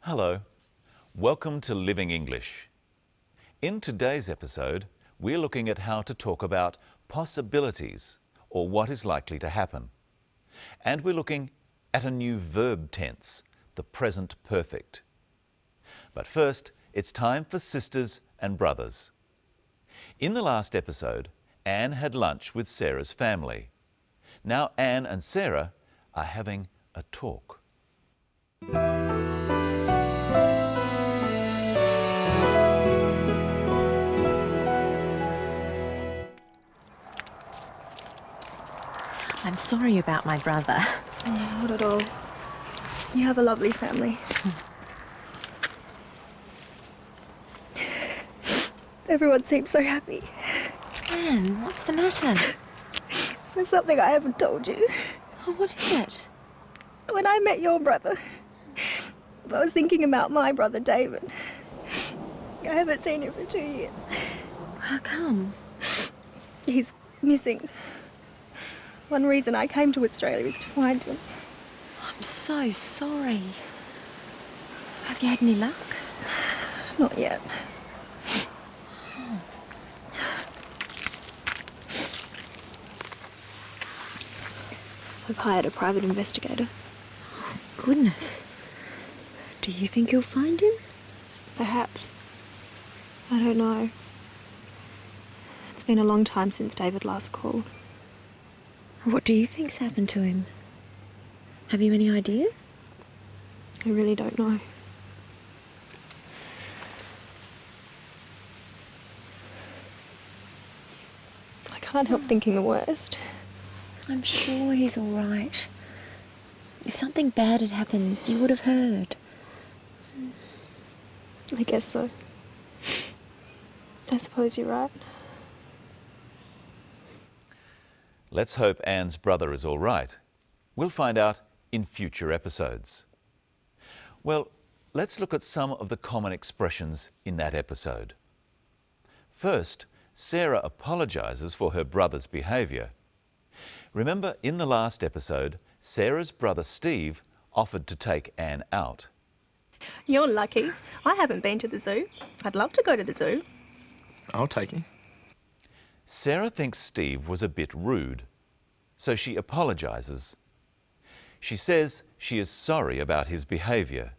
Hello, welcome to Living English. In today's episode, we're looking at how to talk about possibilities or what is likely to happen. And we're looking at a new verb tense, the present perfect. But first, it's time for sisters and brothers. In the last episode, Anne had lunch with Sarah's family. Now Anne and Sarah are having a talk. I'm sorry about my brother. Not at all. You have a lovely family. Everyone seems so happy. Anne, what's the matter? There's something I haven't told you. Oh, what is it? When I met your brother, I was thinking about my brother David. I haven't seen him for 2 years. How come? He's missing. One reason I came to Australia is to find him. I'm so sorry. Have you had any luck? Not yet. I've hired a private investigator. Goodness. Do you think you'll find him? Perhaps. I don't know. It's been a long time since David last called. What do you think's happened to him? Have you any idea? I really don't know. I can't help thinking the worst. I'm sure he's all right. If something bad had happened, you would have heard. I guess so. I suppose you're right. Let's hope Anne's brother is all right. We'll find out in future episodes. Well, let's look at some of the common expressions in that episode. First, Sarah apologises for her brother's behaviour. Remember, in the last episode, Sarah's brother Steve offered to take Anne out. You're lucky. I haven't been to the zoo. I'd love to go to the zoo. I'll take him. Sarah thinks Steve was a bit rude, so she apologises. She says she is sorry about his behaviour.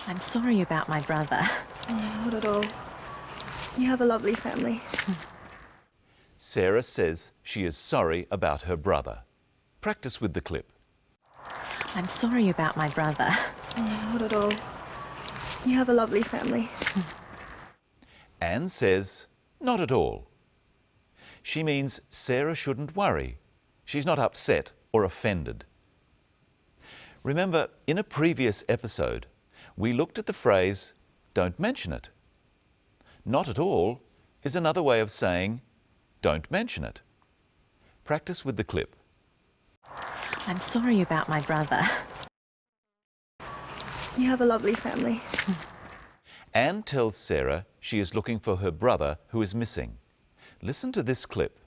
I'm sorry about my brother. Not at all. You have a lovely family. Sarah says she is sorry about her brother. Practice with the clip. I'm sorry about my brother. Not at all. You have a lovely family. Anne says, not at all. She means Sarah shouldn't worry. She's not upset or offended. Remember, in a previous episode, we looked at the phrase, don't mention it. Not at all is another way of saying, don't mention it. Practice with the clip. I'm sorry about my brother. You have a lovely family. Anne tells Sarah she is looking for her brother who is missing. Listen to this clip.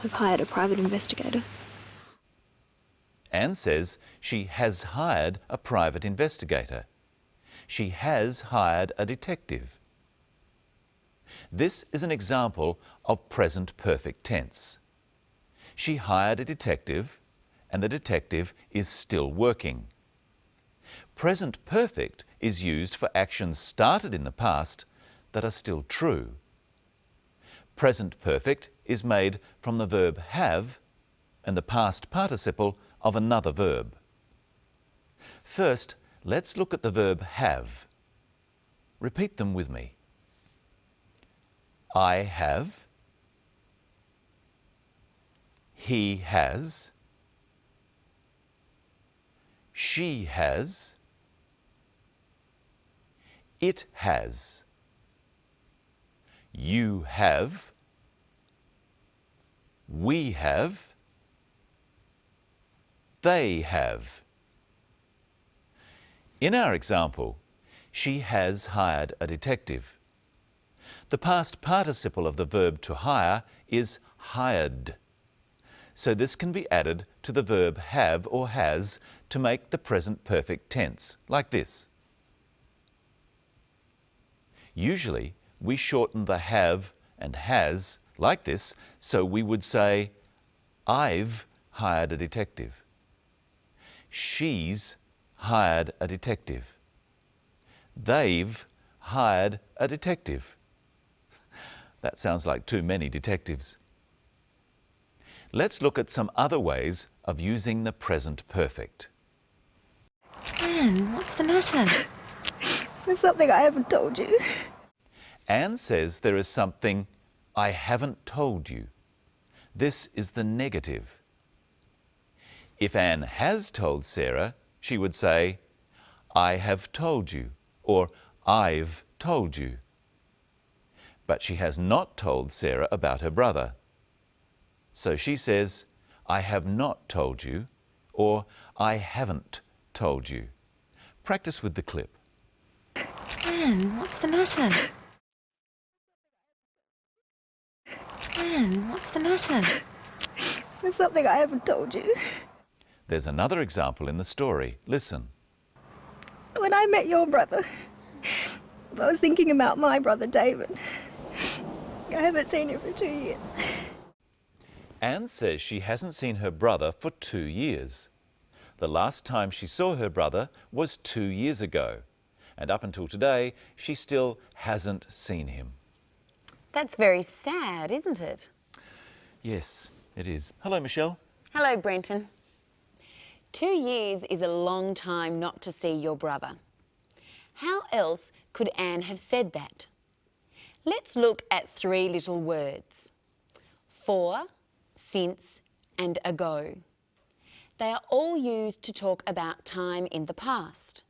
I've hired a private investigator. Anne says she has hired a private investigator. She has hired a detective. This is an example of present perfect tense. She hired a detective, and the detective is still working. Present perfect is used for actions started in the past that are still true. Present perfect is made from the verb have and the past participle of another verb. First, let's look at the verb have. Repeat them with me. I have. He has. She has. It has. You have. We have. They have. In our example, she has hired a detective. The past participle of the verb to hire is hired. so this can be added to the verb have or has to make the present perfect tense, like this. Usually, we shorten the have and has like this, so we would say, I've hired a detective. She's hired a detective. They've hired a detective. That sounds like too many detectives. Let's look at some other ways of using the present perfect. Anne, what's the matter? There's something I haven't told you. Anne says there is something I haven't told you. This is the negative. If Anne has told Sarah, she would say, I have told you, or I've told you. But she has not told Sarah about her brother. So she says, I have not told you, or I haven't told you. Practice with the clip. Anne, what's the matter? Anne, what's the matter? There's something I haven't told you. There's another example in the story. Listen. When I met your brother, I was thinking about my brother David. I haven't seen him for 2 years. Anne says she hasn't seen her brother for 2 years. The last time she saw her brother was 2 years ago, and up until today, she still hasn't seen him. That's very sad, isn't it? Yes, it is. Hello, Michelle. Hello, Brenton. 2 years is a long time not to see your brother. How else could Anne have said that? Let's look at 3 little words. For, since, and ago. They are all used to talk about time in the past.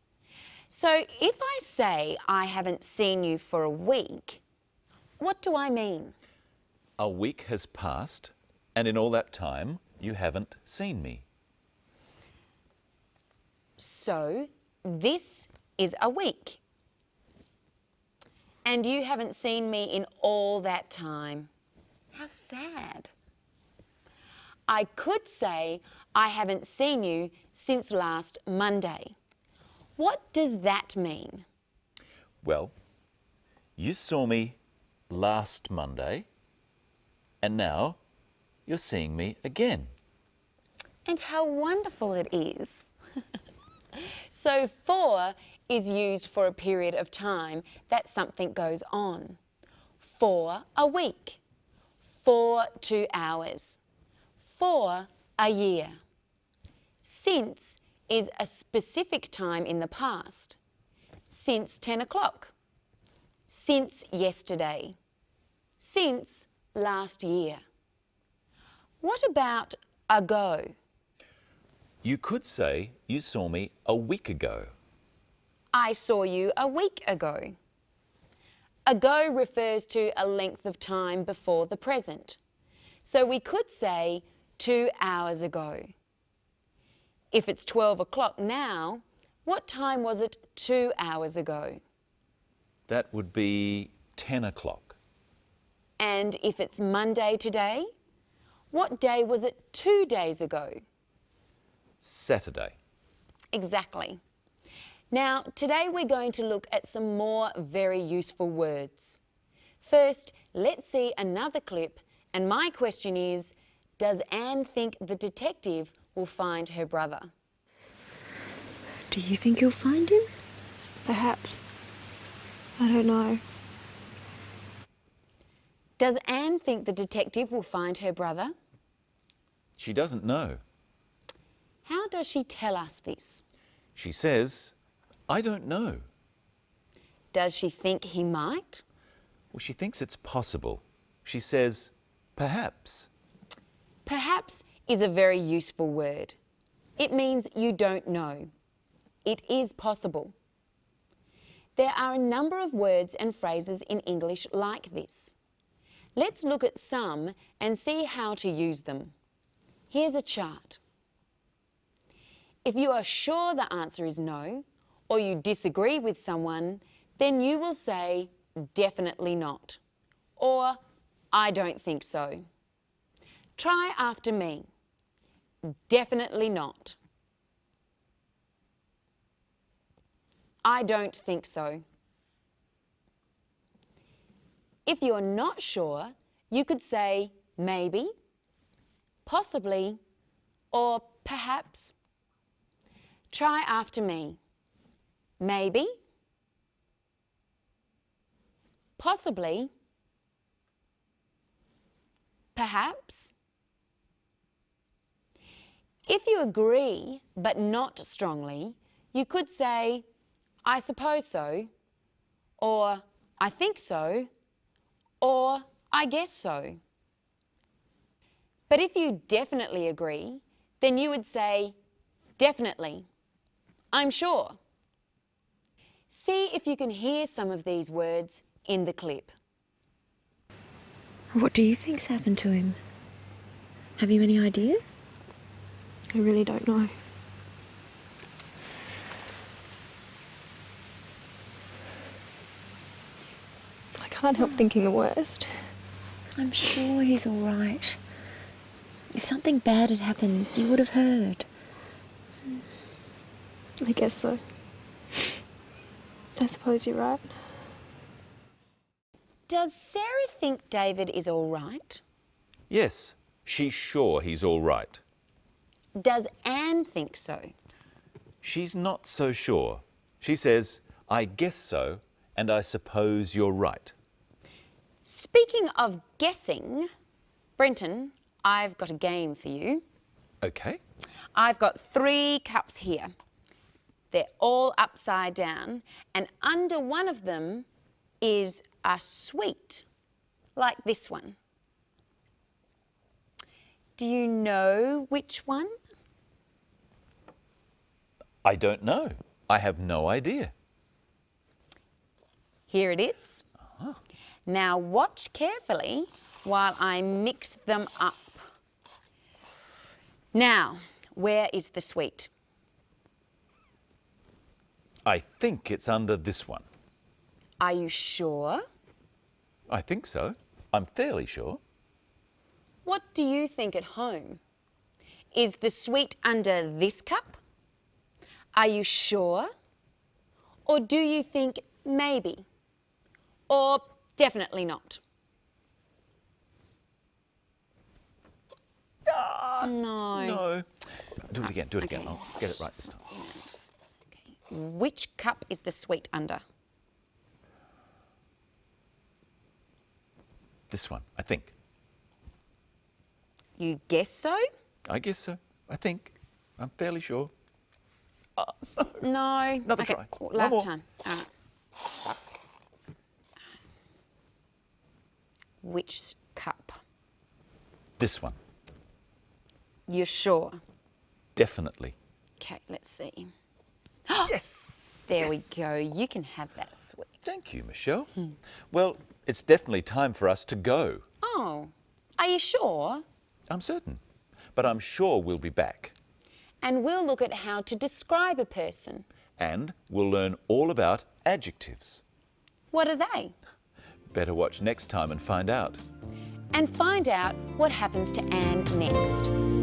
So if I say I haven't seen you for a week, what do I mean? A week has passed, and in all that time, you haven't seen me. So this is a week. And you haven't seen me in all that time. How sad. I could say I haven't seen you since last Monday. What does that mean? Well, you saw me last Monday, and now you're seeing me again. And how wonderful it is. So for is used for a period of time that something goes on. For a week. For 2 hours. For a year. Since is a specific time in the past. Since 10 o'clock. Since yesterday. Since last year. What about ago? You could say you saw me a week ago. I saw you a week ago. Ago refers to a length of time before the present. So we could say 2 hours ago. If it's 12 o'clock now, what time was it 2 hours ago? That would be 10 o'clock. And if it's Monday today, what day was it 2 days ago? Saturday. Exactly. Now, today we're going to look at some more very useful words. First, let's see another clip, and my question is, does Anne think the detective will find her brother? Do you think he'll find him? Perhaps. I don't know. Does Anne think the detective will find her brother? She doesn't know. How does she tell us this? She says, I don't know. Does she think he might? Well, she thinks it's possible. She says, perhaps. Perhaps is a very useful word. It means you don't know. It is possible. There are a number of words and phrases in English like this. Let's look at some and see how to use them. Here's a chart. If you are sure the answer is no, or you disagree with someone, then you will say, definitely not, or I don't think so. Try after me. definitely not. I don't think so. If you're not sure, you could say maybe, possibly, or perhaps. Try after me. Maybe, possibly, perhaps. If you agree but not strongly, you could say, I suppose so, or I think so, or I guess so. But if you definitely agree, then you would say, definitely, I'm sure. See if you can hear some of these words in the clip. What do you think's happened to him? Have you any idea? I really don't know. I can't help thinking the worst. I'm sure he's all right. If something bad had happened, you would have heard. I guess so. I suppose you're right. Does Sarah think David is all right? Yes, she's sure he's all right. Does Anne think so? She's not so sure. She says, I guess so, and I suppose you're right. Speaking of guessing, Brenton, I've got a game for you. Okay. I've got 3 cups here. They're all upside down, and under one of them is a sweet, like this one. Do you know which one? I don't know. I have no idea. Here it is. Now watch carefully while I mix them up. Now, where is the sweet? I think it's under this one. Are you sure? I think so. I'm fairly sure. What do you think at home? Is the sweet under this cup? Are you sure? Or do you think maybe? Or definitely not? No. No. Do it again, do it again. I'll get it right this time. Okay. Which cup is the sweet under? This one, I think. You guess so? I guess so. I think. I'm fairly sure. No. Another okay. try. One Last more. time. All right. Which cup? This one. You're sure? Definitely. Okay, let's see. Yes! There we go. You can have that sweet. Thank you, Michelle. Well, it's definitely time for us to go. Oh, are you sure? I'm certain. But I'm sure we'll be back. And we'll look at how to describe a person. And we'll learn all about adjectives. What are they? Better watch next time and find out. And find out what happens to Anne next.